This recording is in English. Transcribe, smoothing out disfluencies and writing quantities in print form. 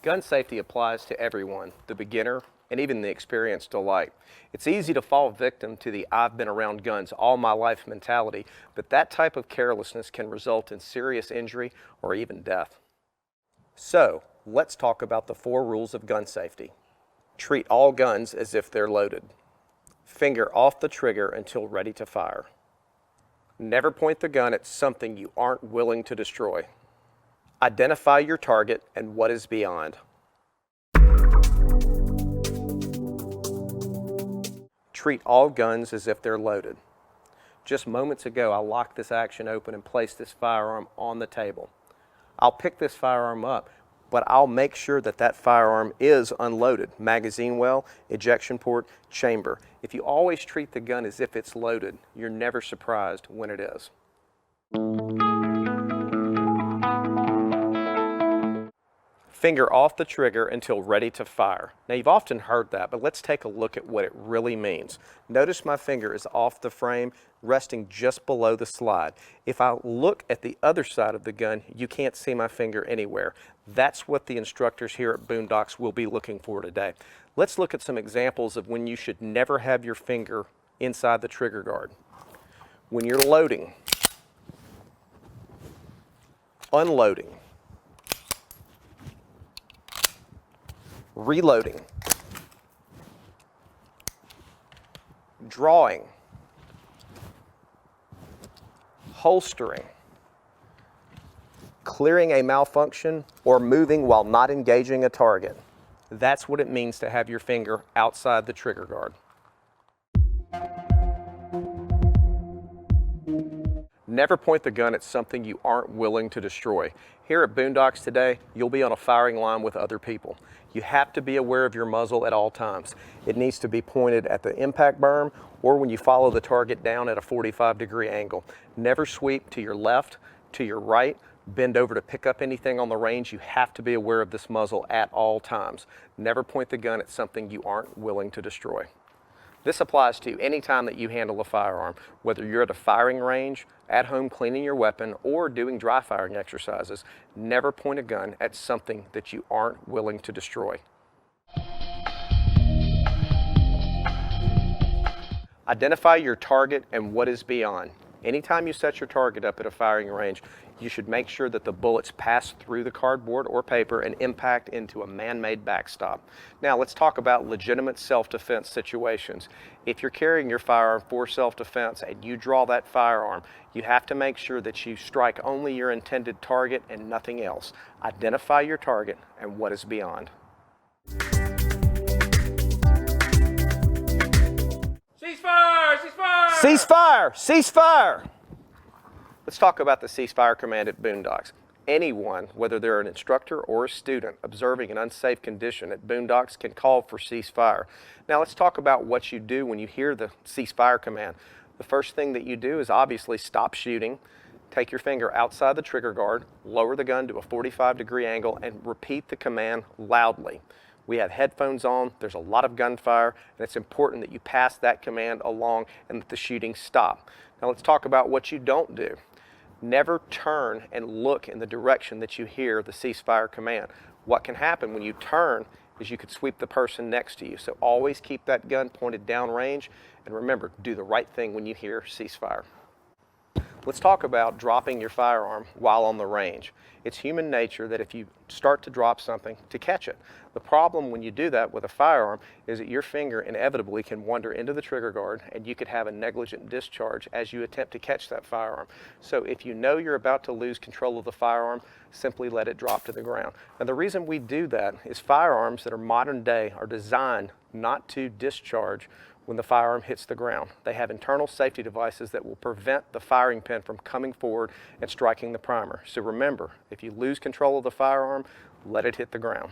Gun safety applies to everyone, the beginner and even the experienced alike. It's easy to fall victim to the "I've been around guns all my life" mentality, but that type of carelessness can result in serious injury or even death. So, let's talk about the 4 rules of gun safety. Treat all guns as if they're loaded. Finger off the trigger until ready to fire. Never point the gun at something you aren't willing to destroy. Identify your target and what is beyond. Treat all guns as if they're loaded. Just moments ago, I locked this action open and placed this firearm on the table. I'll pick this firearm up, but I'll make sure that that firearm is unloaded. Magazine well, ejection port, chamber. If you always treat the gun as if it's loaded, you're never surprised when it is. Finger off the trigger until ready to fire. Now, you've often heard that, but let's take a look at what it really means. Notice my finger is off the frame, resting just below the slide. If I look at the other side of the gun, you can't see my finger anywhere. That's what the instructors here at Boondocks will be looking for today. Let's look at some examples of when you should never have your finger inside the trigger guard. When you're loading, unloading, reloading, drawing, holstering, clearing a malfunction, or moving while not engaging a target. That's what it means to have your finger outside the trigger guard. Never point the gun at something you aren't willing to destroy. Here at Boondocks today, you'll be on a firing line with other people. You have to be aware of your muzzle at all times. It needs to be pointed at the impact berm or when you follow the target down at a 45-degree angle. Never sweep to your left, to your right, bend over to pick up anything on the range. You have to be aware of this muzzle at all times. Never point the gun at something you aren't willing to destroy. This applies to any time that you handle a firearm, whether you're at a firing range, at home cleaning your weapon, or doing dry firing exercises. Never point a gun at something that you aren't willing to destroy. Identify your target and what is beyond. Anytime you set your target up at a firing range, you should make sure that the bullets pass through the cardboard or paper and impact into a man-made backstop. Now let's talk about legitimate self-defense situations. If you're carrying your firearm for self-defense and you draw that firearm, you have to make sure that you strike only your intended target and nothing else. Identify your target and what is beyond. Ceasefire! Ceasefire! Ceasefire! Ceasefire! Let's talk about the ceasefire command at Boondocks. Anyone, whether they're an instructor or a student, observing an unsafe condition at Boondocks can call for ceasefire. Now let's talk about what you do when you hear the ceasefire command. The first thing that you do is obviously stop shooting, take your finger outside the trigger guard, lower the gun to a 45-degree angle, and repeat the command loudly. We have headphones on, there's a lot of gunfire, and it's important that you pass that command along and that the shooting stop. Now let's talk about what you don't do. Never turn and look in the direction that you hear the ceasefire command. What can happen when you turn is you could sweep the person next to you. So always keep that gun pointed downrange, and remember, do the right thing when you hear ceasefire. Let's talk about dropping your firearm while on the range. It's human nature that if you start to drop something, to catch it. The problem when you do that with a firearm is that your finger inevitably can wander into the trigger guard and you could have a negligent discharge as you attempt to catch that firearm. So if you know you're about to lose control of the firearm, simply let it drop to the ground. And the reason we do that is firearms that are modern day are designed not to discharge when the firearm hits the ground. They have internal safety devices that will prevent the firing pin from coming forward and striking the primer. So remember, if you lose control of the firearm, let it hit the ground.